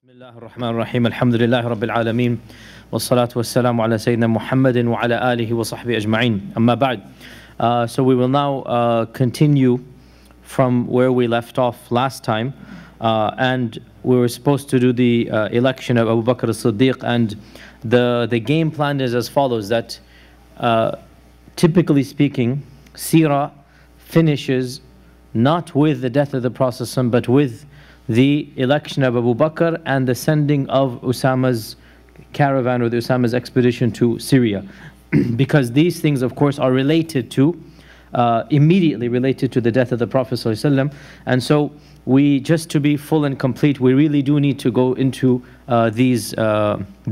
Bismillah ar-Rahman ar-Rahim. Alhamdulillah Rabbil Alameen. Wassalatu wassalamu ala Sayyidina Muhammadin wa ala alihi wa sahbihi ajma'in. Amma ba'd. So we will now continue from where we left off last time. And we were supposed to do the election of Abū Bakr as-Siddiq. And the game plan is as follows, that typically speaking, Seerah finishes not with the death of the Prophet but with the election of Abū Bakr and the sending of Usama's caravan or the Usama's expedition to Syria. Because these things, of course, are related to, immediately related to the death of the Prophet ﷺ. And so we, just to be full and complete, we really do need to go into these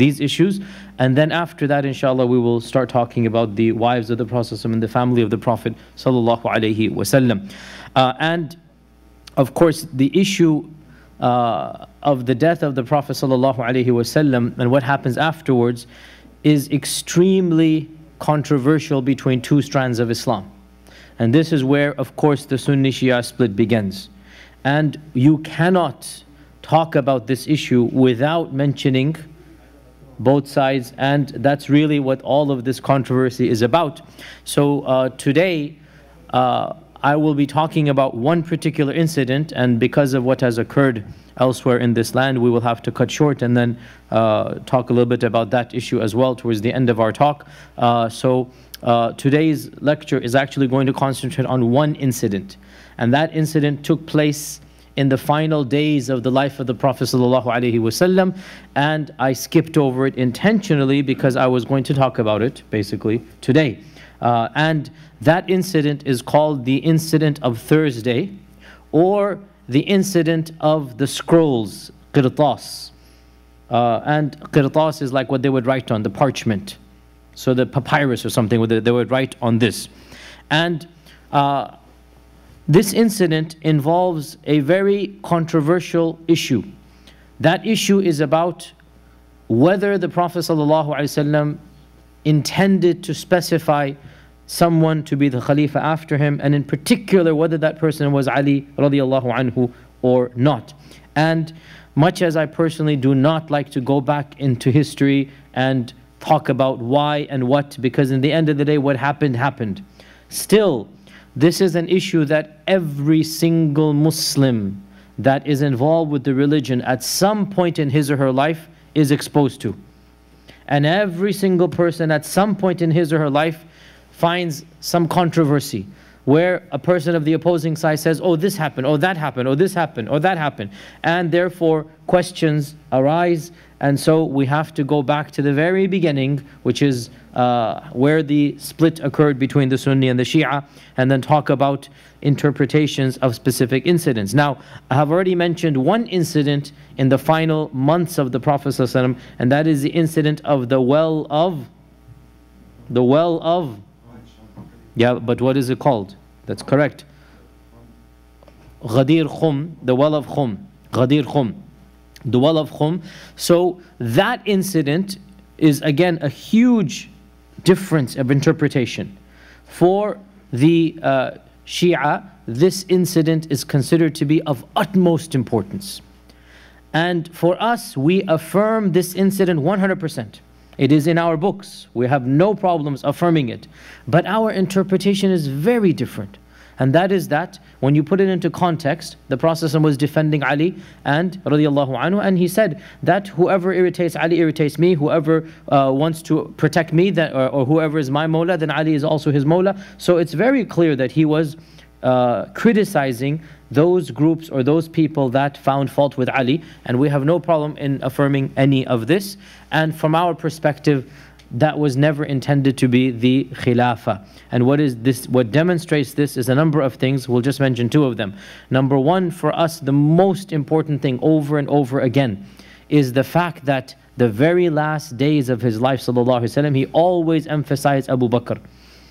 issues. And then after that, inshallah, we will start talking about the wives of the Prophet and the family of the Prophet ﷺ. And of course, the issue of the death of the Prophet ﷺ and what happens afterwards is extremely controversial between two strands of Islam. And this is where, of course, the Sunni Shia split begins. And you cannot talk about this issue without mentioning both sides, and that's really what all of this controversy is about. So today, I will be talking about one particular incident, and because of what has occurred elsewhere in this land, we will have to cut short and then talk a little bit about that issue as well towards the end of our talk. So today's lecture is actually going to concentrate on one incident, and that incident took place in the final days of the life of the Prophet ﷺ, and I skipped over it intentionally because I was going to talk about it basically today. And that incident is called the incident of Thursday, or the incident of the scrolls, qirtas. And qirtas is like what they would write on, the parchment. So the papyrus or something, they would write on this. And this incident involves a very controversial issue. That issue is about whether the Prophet ﷺ intended to specify someone to be the Khalifa after him, and in particular whether that person was Ali raḍyAllāhu anhu or not. And much as I personally do not like to go back into history and talk about why and what, because in the end of the day what happened, happened. Still, this is an issue that every single Muslim that is involved with the religion at some point in his or her life is exposed to. And every single person at some point in his or her life finds some controversy where a person of the opposing side says, oh, this happened, oh, that happened, oh, this happened, or that happened. And therefore, questions arise. And so we have to go back to the very beginning, which is where the split occurred between the Sunni and the Shia, and then talk about interpretations of specific incidents. Now, I have already mentioned one incident in the final months of the Prophet ﷺ, and that is the incident of the well of, yeah, but what is it called? That's correct. Ghadir Khum, the well of Khum. Ghadir Khum, the well of Khum. So that incident is again a huge difference of interpretation. For the Shia, this incident is considered to be of utmost importance. And for us, we affirm this incident 100%. It is in our books. We have no problems affirming it. But our interpretation is very different. And that is that when you put it into context, the Prophet was defending Ali and raḍyAllāhu anhu, and he said that whoever irritates Ali irritates me, whoever wants to protect me, or whoever is my Mawla, then Ali is also his Mawla. So it's very clear that he was criticizing those groups or those people that found fault with Ali, and we have no problem in affirming any of this. And from our perspective, that was never intended to be the Khilafah. And what is this? What demonstrates this is a number of things. We'll just mention two of them. Number one, for us, the most important thing over and over again is the fact that the very last days of his life, sallallahu alaihi wasallam, he always emphasized Abū Bakr.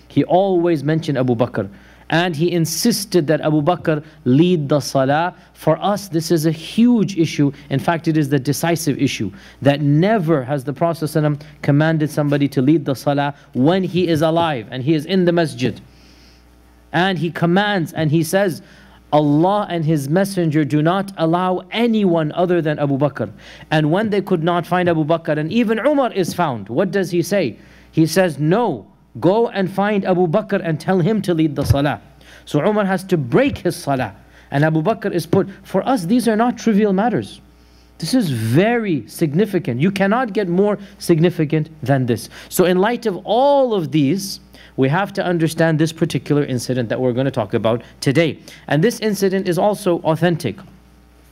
He always mentioned Abū Bakr. And he insisted that Abū Bakr lead the salah. For us, this is a huge issue. In fact, it is the decisive issue, that never has the Prophet ﷺ commanded somebody to lead the salah when he is alive and he is in the masjid. And he commands and he says, Allah and His Messenger do not allow anyone other than Abu Bakr. And when they could not find Abu Bakr, and even Umar is found, what does he say? He says, no, go and find Abu Bakr and tell him to lead the salah. So Umar has to break his salah. And Abu Bakr is put. For us, these are not trivial matters. This is very significant. You cannot get more significant than this. So in light of all of these, we have to understand this particular incident that we're going to talk about today. And this incident is also authentic.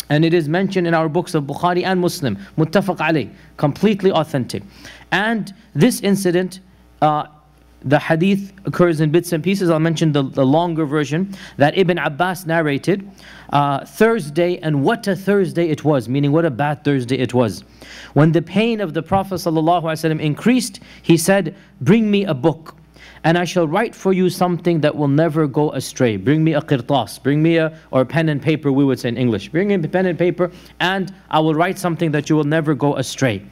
And it is mentioned in our books of Bukhari and Muslim. Muttafaq alayh. Completely authentic. And this incident, the hadith occurs in bits and pieces. I'll mention the longer version that Ibn Abbas narrated. Thursday, and what a Thursday it was, meaning what a bad Thursday it was. When the pain of the Prophet ﷺ increased, he said, bring me a book, and I shall write for you something that will never go astray. Bring me a qirtas, bring me or pen and paper, we would say in English. Bring me pen and paper, and I will write something that you will never go astray.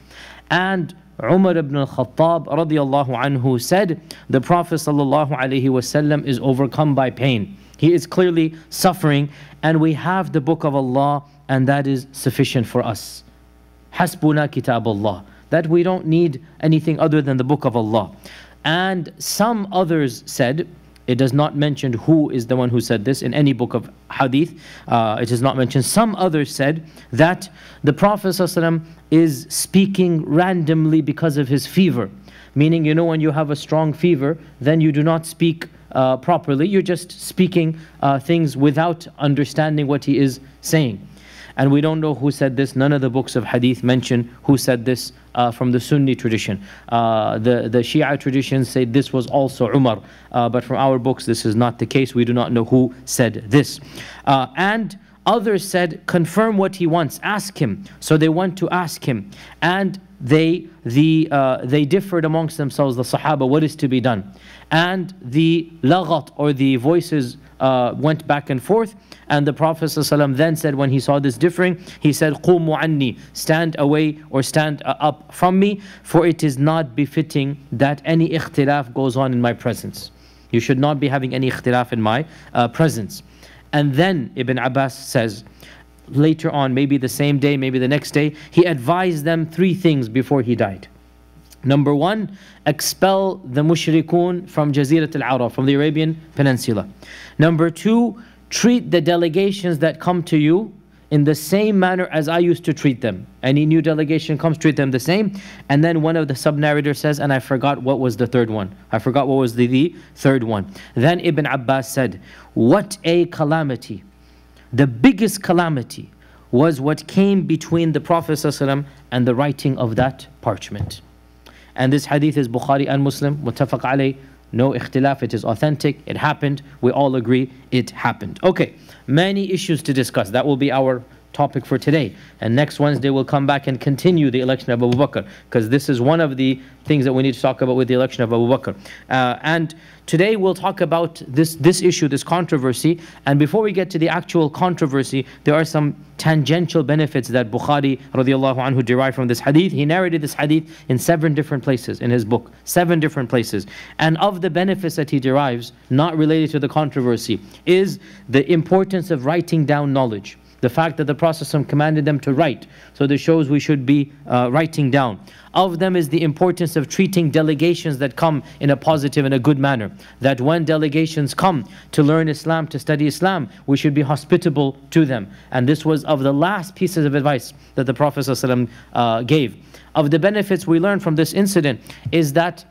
And Umar ibn al-Khattab raḍyAllāhu anhu said, the Prophet ﷺ is overcome by pain. He is clearly suffering, and we have the book of Allah, and that is sufficient for us. Hasbuna kitab Allah. That we don't need anything other than the book of Allah. And some others said, it does not mention who is the one who said this in any book of hadith. It is not mentioned. Some others said that the Prophet ﷺ is speaking randomly because of his fever. Meaning, you know, when you have a strong fever, then you do not speak properly. You're just speaking things without understanding what he is saying. And we don't know who said this. None of the books of hadith mention who said this from the Sunni tradition. The Shia tradition say this was also Umar. But from our books, this is not the case. We do not know who said this. And others said, confirm what he wants. Ask him. So they went to ask him. And they differed amongst themselves, the Sahaba, what is to be done. And the laghat, or the voices, went back and forth. And the Prophet ﷺ then said, when he saw this differing, he said, قُومُوا عَنِّي, stand away or stand up from me, for it is not befitting that any ikhtilaf goes on in my presence. You should not be having any ikhtilaf in my presence. And then Ibn Abbas says, later on, maybe the same day, maybe the next day, he advised them 3 things before he died. Number 1, expel the mushrikun from Jazirat al-Arab, from the Arabian Peninsula. Number 2, treat the delegations that come to you in the same manner as I used to treat them. Any new delegation comes, treat them the same. And then one of the sub-narrators says, and I forgot what was the third one. I forgot what was the third one. Then Ibn Abbas said, what a calamity. The biggest calamity was what came between the Prophet ﷺ and the writing of that parchment. And this hadith is Bukhari and Muslim, muttafaq alayh. No ikhtilaf, it is authentic, it happened, we all agree it happened. Okay, many issues to discuss. That will be our topic for today. And next Wednesday we'll come back and continue the election of Abu Bakr, because this is one of the things that we need to talk about with the election of Abu Bakr. And today we'll talk about this issue, this controversy. And before we get to the actual controversy, there are some tangential benefits that Bukhari raḍyAllāhu anhu derived from this hadith. He narrated this hadith in 7 different places in his book, 7 different places. And of the benefits that he derives, not related to the controversy, is the importance of writing down knowledge. The fact that the Prophet commanded them to write. So this shows we should be writing down. Of them is the importance of treating delegations that come in a positive and a good manner. That when delegations come to learn Islam, to study Islam, we should be hospitable to them. And this was of the last pieces of advice that the Prophet ﷺ gave. Of the benefits we learn from this incident is that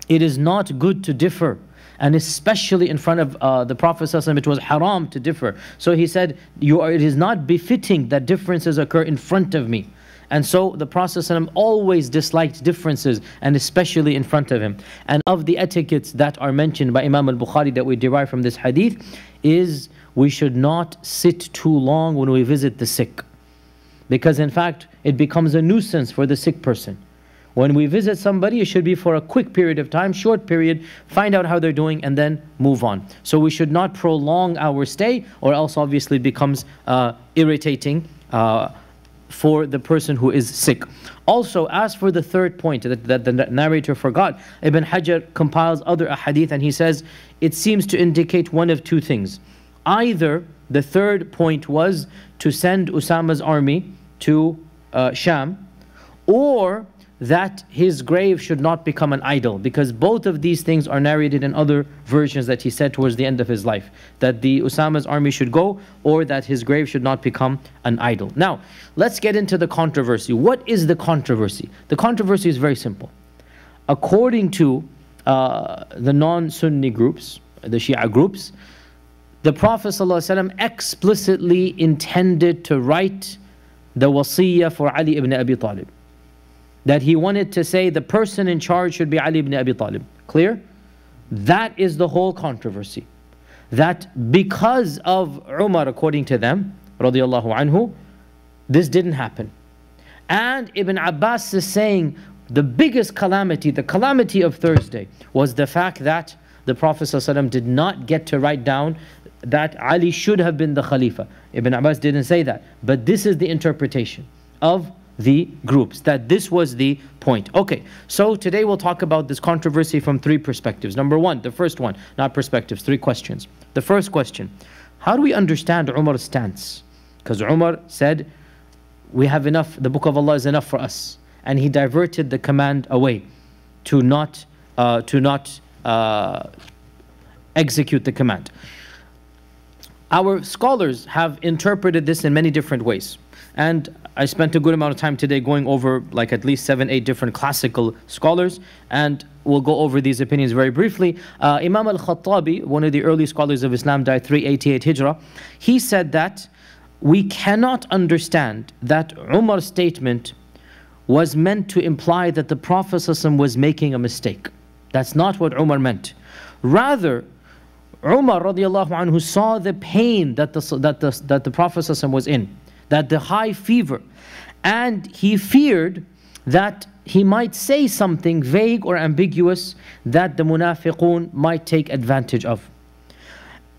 it is not good to differ. And especially in front of the Prophet ﷺ, it was haram to differ. So he said, it is not befitting that differences occur in front of me. And so the Prophet ﷺ always disliked differences, and especially in front of him. And of the etiquettes that are mentioned by Imam Al-Bukhari that we derive from this hadith is we should not sit too long when we visit the sick. Because in fact, it becomes a nuisance for the sick person. When we visit somebody, it should be for a quick period of time, short period, find out how they're doing and then move on. So we should not prolong our stay, or else obviously it becomes irritating for the person who is sick. Also, as for the third point that the narrator forgot, Ibn Hajar compiles other ahadith and he says, it seems to indicate one of 2 things. Either The third point was to send Usama's army to Sham, or that his grave should not become an idol, because both of these things are narrated in other versions that he said towards the end of his life, that the Usama's army should go, or that his grave should not become an idol. Now, let's get into the controversy. What is the controversy? The controversy is very simple. According to the non-Sunni groups, the Shia groups, the Prophet ﷺ explicitly intended to write the wasiyah for Ali ibn Abi Talib. That he wanted to say the person in charge should be Ali ibn Abi Talib. Clear? That is the whole controversy. That because of Umar, according to them, raḍyAllāhu anhu, this didn't happen. And Ibn Abbas is saying the biggest calamity, the calamity of Thursday, was the fact that the Prophet ﷺ did not get to write down that Ali should have been the Khalifa. Ibn Abbas didn't say that. But this is the interpretation of the groups, that this was the point. Okay, so today we'll talk about this controversy from three perspectives. Number one, the first one, not perspectives, three questions. The first question, how do we understand Umar's stance? Because Umar said, we have enough, the book of Allah is enough for us. And he diverted the command away to not execute the command. Our scholars have interpreted this in many different ways. And I spent a good amount of time today going over like at least 7, 8 different classical scholars, and we'll go over these opinions very briefly. Imam Al-Kitabi, one of the early scholars of Islam, died 388 Hijrah. He said that we cannot understand that Umar's statement was meant to imply that the Prophet ﷺ was making a mistake. That's not what Umar meant. Rather, Umar raḍyAllāhu anhu saw the pain that the Prophet ﷺ was in, that the high fever, and he feared that he might say something vague or ambiguous that the munafiqun might take advantage of.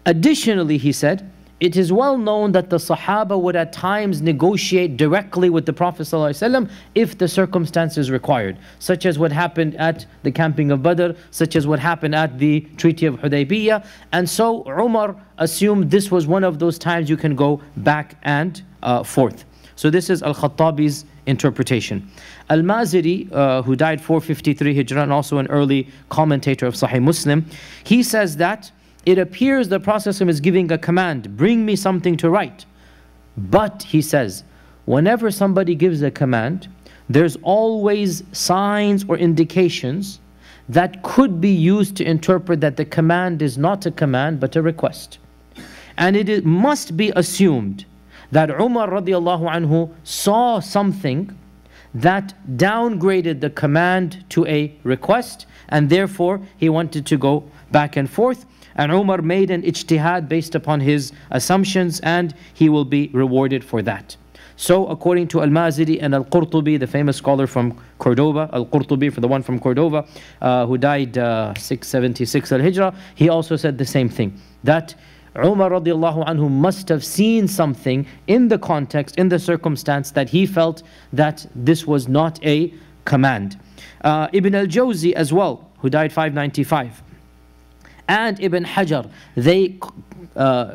Additionally, he said, it is well known that the Sahaba would at times negotiate directly with the Prophet ﷺ if the circumstances required, such as what happened at the camping of Badr, such as what happened at the Treaty of Hudaybiyah. And so Umar assumed this was one of those times you can go back and forth. So this is Al-Khattabi's interpretation. Al-Maziri, who died 453 Hijrah and also an early commentator of Sahih Muslim, he says that it appears the Prophet is giving a command, bring me something to write. But, he says, whenever somebody gives a command, there's always signs or indications that could be used to interpret that the command is not a command but a request. And it must be assumed that Umar raḍyAllāhu anhu saw something that downgraded the command to a request, and therefore he wanted to go back and forth. And Umar made an ijtihad based upon his assumptions, and he will be rewarded for that. So according to Al-Maziri and Al-Qurtubi, the famous scholar from Cordoba, Al-Qurtubi, for the one from Cordoba, who died 676 al-Hijrah, he also said the same thing, that Umar raḍyAllāhu anhu must have seen something in the context, in the circumstance, that he felt that this was not a command. Ibn al-Jawzi as well, who died 595, and Ibn Hajar, they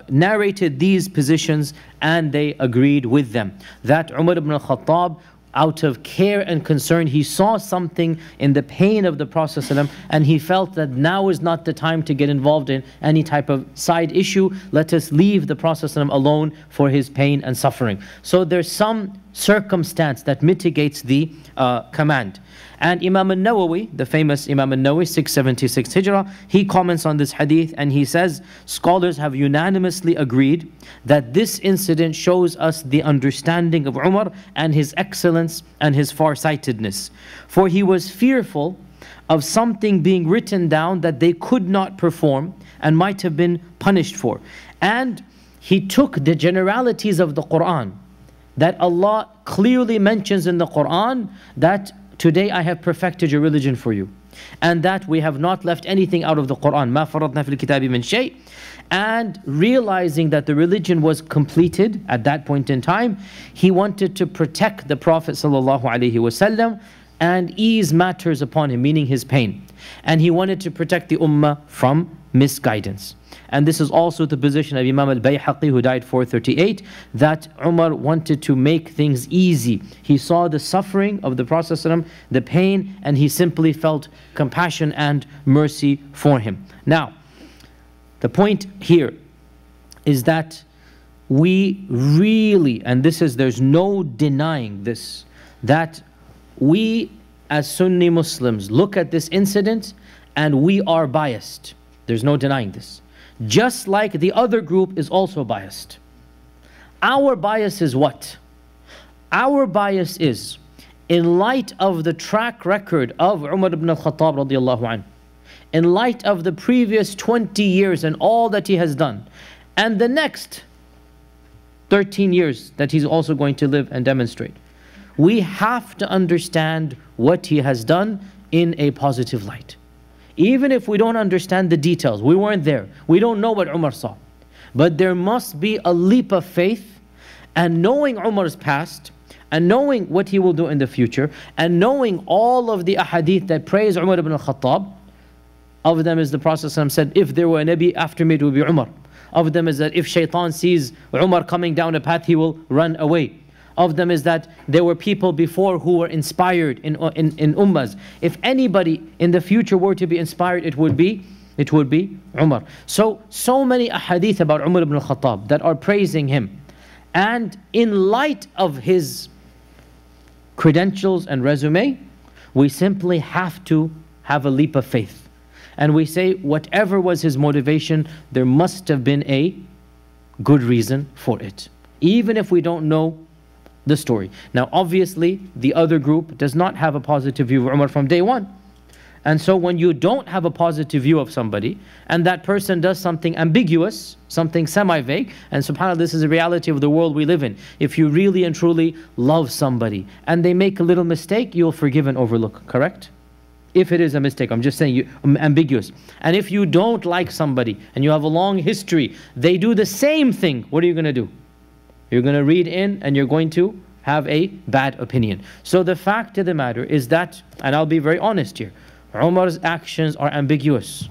narrated these positions and they agreed with them. That Umar ibn al-Khattab, out of care and concern, he saw something in the pain of the Prophet ﷺ, and he felt that now is not the time to get involved in any type of side issue. Let us leave the Prophet ﷺ alone for his pain and suffering. So there's some circumstance that mitigates the command. And Imam Al-Nawawi, the famous Imam Al-Nawawi, 676 Hijrah, he comments on this hadith and he says, scholars have unanimously agreed that this incident shows us the understanding of Umar and his excellence and his farsightedness. For he was fearful of something being written down that they could not perform and might have been punished for. And he took the generalities of the Quran, that Allah clearly mentions in the Quran that today I have perfected your religion for you, and that we have not left anything out of the Quran. مَا فَرَضْنَا فِي الْكِتَابِ مِنْ شَيْءٍ. And realizing that the religion was completed at that point in time, he wanted to protect the Prophet ﷺ and ease matters upon him, meaning his pain. And he wanted to protect the ummah from misguidance. And this is also the position of Imam Al-Bayhaqi, who died 438, that Umar wanted to make things easy. He saw the suffering of the Prophet ﷺ, the pain, and he simply felt compassion and mercy for him. Now, the point here is that we really, and there's no denying this, that we as Sunni Muslims look at this incident and we are biased. There's no denying this. Just like the other group is also biased. Our bias is what? Our bias is, in light of the track record of Umar ibn al-Khattab raḍyAllāhu anhu, in light of the previous 20 years and all that he has done, and the next 13 years that he's also going to live and demonstrate, we have to understand what he has done in a positive light. Even if we don't understand the details, we weren't there, we don't know what Umar saw. But there must be a leap of faith, and knowing Umar's past, and knowing what he will do in the future, and knowing all of the ahadith that praise Umar ibn al-Khattab. Of them is the Prophet said, if there were a Nabi after me, it would be Umar. Of them is that if shaitan sees Umar coming down a path, he will run away. Of them is that there were people before who were inspired in ummahs. If anybody in the future were to be inspired, it would be Umar. So many ahadith about Umar ibn al-Khattab that are praising him. And in light of his credentials and resume, we simply have to have a leap of faith. And we say, whatever was his motivation, there must have been a good reason for it, even if we don't know the story. Now obviously the other group does not have a positive view of Umar from day one. And so when you don't have a positive view of somebody, and that person does something ambiguous, something semi-vague, and subhanAllah, this is the reality of the world we live in. If you really and truly love somebody and they make a little mistake, you'll forgive and overlook, correct? If it is a mistake, I'm just saying ambiguous. And if you don't like somebody and you have a long history, they do the same thing, what are you going to do? You're going to read in and you're going to have a bad opinion. So the fact of the matter is that, and I'll be very honest here, Umar's actions are ambiguous.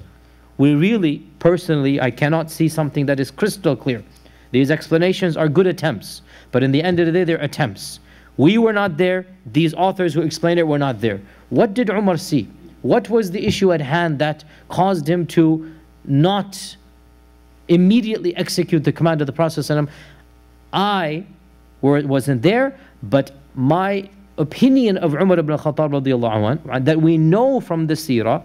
We really, personally, I cannot see something that is crystal clear. These explanations are good attempts, but in the end of the day, they're attempts. We were not there. These authors who explained it were not there. What did Umar see? What was the issue at hand that caused him to not immediately execute the command of the Prophet ﷺ? I wasn't there, but my opinion of Umar ibn al-Khattab raḍyAllāhu anhu, that we know from the Seerah,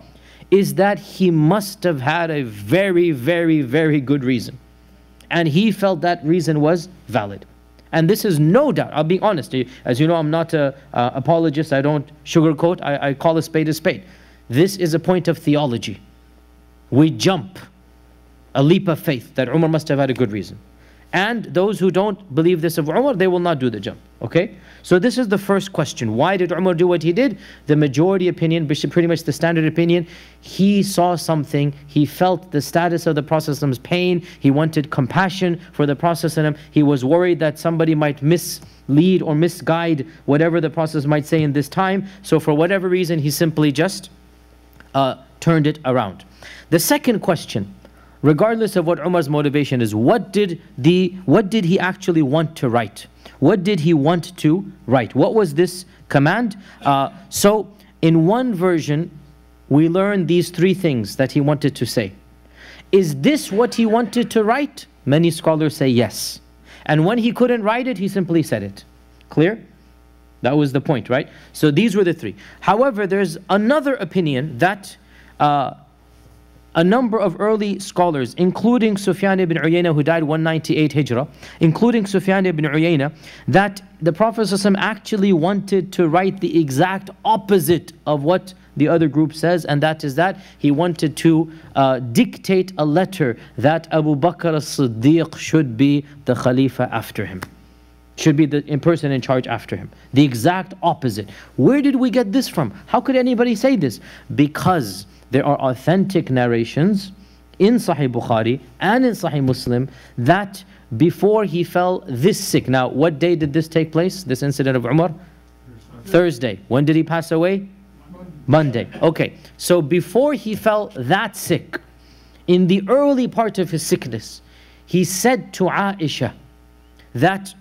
is that he must have had a very, very, very good reason. And he felt that reason was valid. And this is no doubt, I'll be honest, as you know, I'm not an apologist, I don't sugarcoat, I call a spade a spade. This is a point of theology. We jump a leap of faith that Umar must have had a good reason. And those who don't believe this of Umar, they will not do the jump. Okay? So this is the first question. Why did Umar do what he did? The majority opinion, pretty much the standard opinion, he saw something, he felt the status of the Prophet's pain, he wanted compassion for the Prophet, he was worried that somebody might mislead or misguide whatever the Prophet might say in this time. So for whatever reason, he simply just turned it around. The second question, regardless of what Umar's motivation is, what did he actually want to write? What did he want to write? What was this command? So in one version, we learn these three things that he wanted to say. Is this what he wanted to write? Many scholars say yes. And when he couldn't write it, he simply said it. Clear? That was the point, right? So these were the three. However, there's another opinion that a number of early scholars, including Sufyan ibn Uyayna, who died 198 Hijrah, including Sufyan ibn Uyayna, that the Prophet ﷺ actually wanted to write the exact opposite of what the other group says, and that is that he wanted to dictate a letter that Abū Bakr al-Ṣiddīq should be the Khalifa after him. Should be the person in charge after him. The exact opposite. Where did we get this from? How could anybody say this? Because there are authentic narrations in Sahih Bukhari and in Sahih Muslim that before he fell this sick. Now, what day did this take place? This incident of Umar? Thursday. When did he pass away? Monday. Okay, so before he fell that sick, in the early part of his sickness, he said to Aisha that,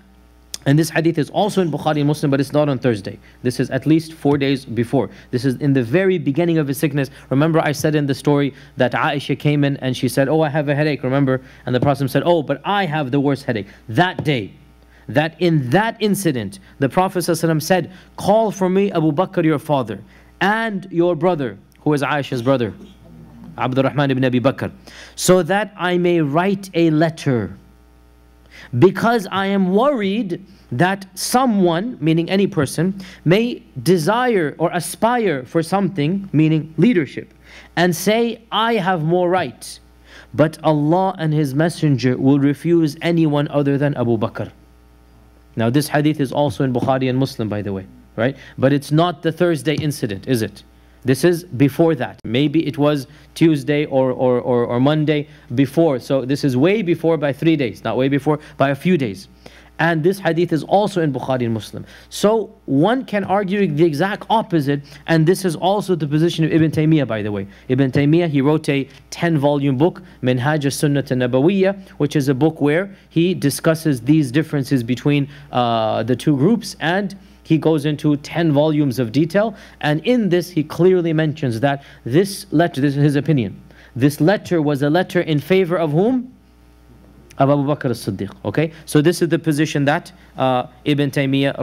and this hadith is also in Bukhari and Muslim, but it's not on Thursday. This is at least 4 days before. This is in the very beginning of his sickness. Remember I said in the story that Aisha came in and she said, oh, I have a headache, remember? And the Prophet said, oh, but I have the worst headache. That day, that in that incident, the Prophet ﷺ said, call for me Abu Bakr, your father, and your brother, who is Aisha's brother, Abdurrahman ibn Abi Bakr, so that I may write a letter, because I am worried that someone, meaning any person, may desire or aspire for something, meaning leadership, and say, I have more right, but Allah and His Messenger will refuse anyone other than Abu Bakr. Now this hadith is also in Bukhari and Muslim, by the way, right? But it's not the Thursday incident, is it? This is before that. Maybe it was Tuesday or Monday before. So this is way before by 3 days, not way before, by a few days. And this hadith is also in Bukhari and Muslim. So one can argue the exact opposite, and this is also the position of Ibn Taymiyyah, by the way. Ibn Taymiyyah, he wrote a 10-volume book, Minhaj al-Sunnah al-Nabawiyyah, which is a book where he discusses these differences between the two groups, and he goes into 10 volumes of detail, and in this he clearly mentions that this letter, this is his opinion, this letter was a letter in favor of whom? Of Abu Bakr as-Siddiq. Okay, so this is the position that Ibn Taymiyyah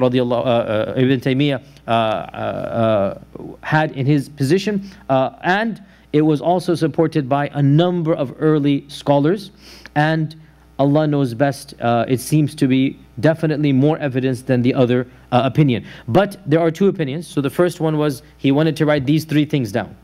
had in his position, and it was also supported by a number of early scholars, and Allah knows best, it seems to be definitely more evidence than the other opinion. But there are two opinions. So the first one was he wanted to write these 3 things down,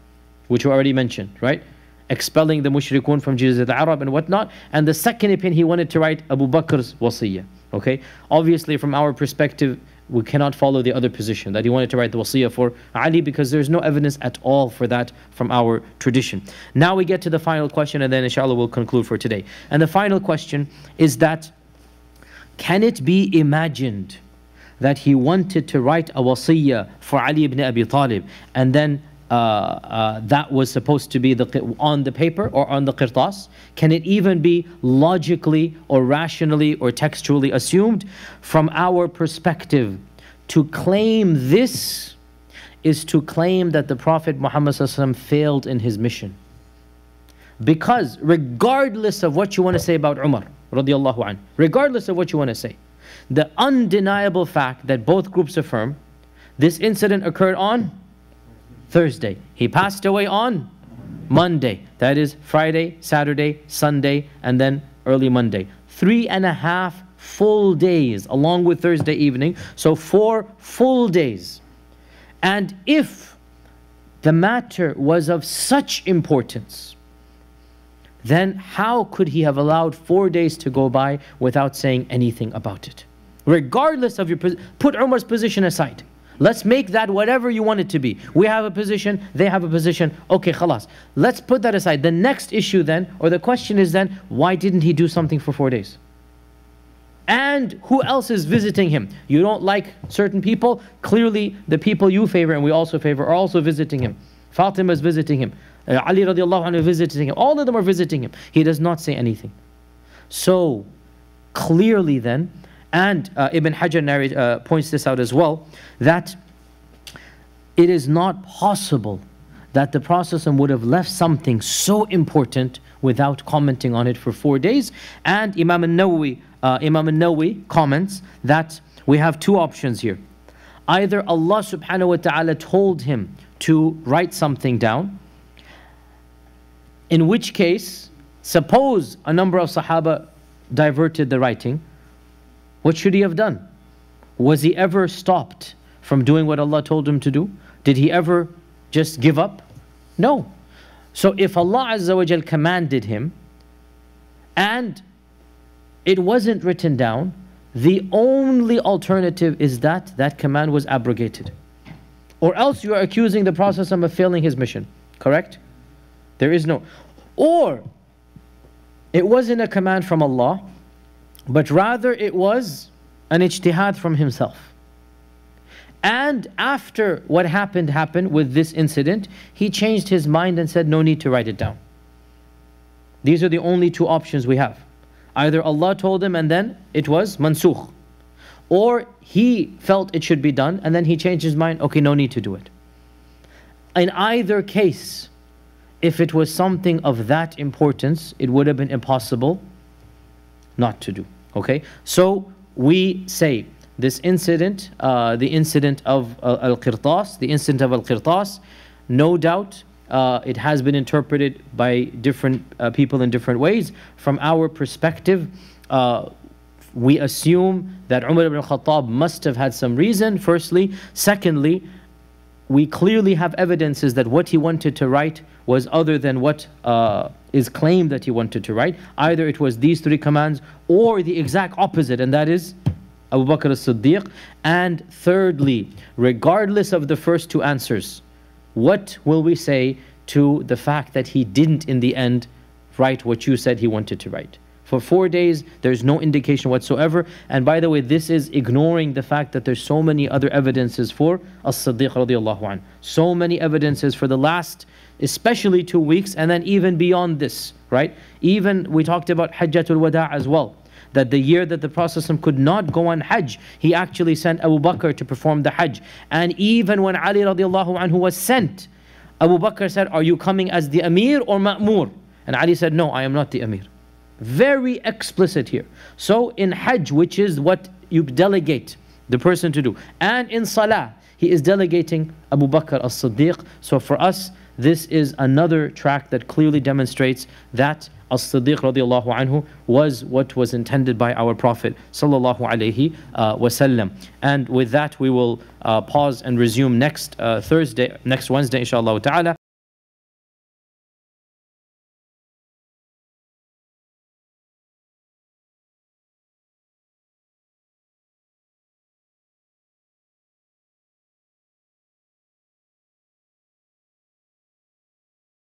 which were already mentioned, right? Expelling the mushrikun from Jazirah al-Arab and whatnot. And the second opinion, he wanted to write Abu Bakr's wasiyah. Okay? Obviously, from our perspective, we cannot follow the other position, that he wanted to write the wasiyah for Ali, because there's no evidence at all for that from our tradition. Now we get to the final question, and then inshallah we'll conclude for today. And the final question is that, can it be imagined that he wanted to write a wasiyah for Ali ibn Abi Talib, and then that was supposed to be on the paper or on the qirtas? Can it even be logically or rationally or textually assumed? From our perspective, to claim this is to claim that the Prophet Muhammad ﷺ failed in his mission. Because regardless of what you want to say about Umar raḍyAllāhu anhu, regardless of what you want to say, the undeniable fact that both groups affirm, this incident occurred on Thursday. He passed away on Monday. That is Friday, Saturday, Sunday, and then early Monday. 3.5 full days along with Thursday evening. So 4 full days. And if the matter was of such importance, then how could he have allowed 4 days to go by without saying anything about it? Regardless of your position, put Umar's position aside. Let's make that whatever you want it to be. We have a position, they have a position. Okay, khalas. Let's put that aside. The next issue then, or the question is then, why didn't he do something for 4 days? And who else is visiting him? You don't like certain people? Clearly, the people you favor and we also favor are also visiting him. Fatima is visiting him. Ali radiallahu anhu is visiting him. All of them are visiting him. He does not say anything. So, clearly then, and Ibn Hajar points this out as well, that it is not possible that the Prophet would have left something so important without commenting on it for 4 days. And Imam Al-Nawawi comments that we have 2 options here. Either Allah subhanahu wa ta'ala told him to write something down, in which case, suppose a number of Sahaba diverted the writing, what should he have done? Was he ever stopped from doing what Allah told him to do? Did he ever just give up? No. So if Allah Azza wa Jal commanded him and it wasn't written down, the only alternative is that that command was abrogated. Or else you are accusing the Prophet of failing his mission. Correct? There is no. Or it wasn't a command from Allah, but rather it was an ijtihad from himself. And after what happened with this incident, he changed his mind and said, no need to write it down. These are the only two options we have. Either Allah told him and then it was mansukh, or he felt it should be done and then he changed his mind, okay, no need to do it. In either case, if it was something of that importance, it would have been impossible not to do. Okay, so we say this incident, the incident of al-Qirtas, the incident of al-Qirtas, no doubt it has been interpreted by different people in different ways. From our perspective, we assume that Umar ibn al-Khattab must have had some reason, firstly. Secondly, we clearly have evidences that what he wanted to write was other than what is claimed that he wanted to write. Either it was these three commands or the exact opposite, and that is Abū Bakr as-Siddiq. And thirdly, regardless of the first two answers, what will we say to the fact that he didn't in the end write what you said he wanted to write? For 4 days, there's no indication whatsoever. And by the way, this is ignoring the fact that there's so many other evidences for al-Ṣiddīq raḍyAllāhu anhu. So many evidences for the last, especially 2 weeks, and then even beyond this, right? Even we talked about Hajjatul Wada' as well, that the year that the Prophet ﷺ could not go on Hajj, he actually sent Abū Bakr to perform the Hajj. And even when Ali raḍyAllāhu anhu was sent, Abū Bakr said, are you coming as the Amir or Ma'mur? And Ali said, no, I am not the Amir. Very explicit here. So in Hajj, which is what you delegate the person to do, and in Salah, he is delegating Abū Bakr as-Siddiq. So for us, this is another track that clearly demonstrates that al-Ṣiddīq raḍyAllāhu anhu was what was intended by our Prophet sallallahu alayhi wasallam. And with that, we will pause and resume next Wednesday, inshaAllah ta'ala.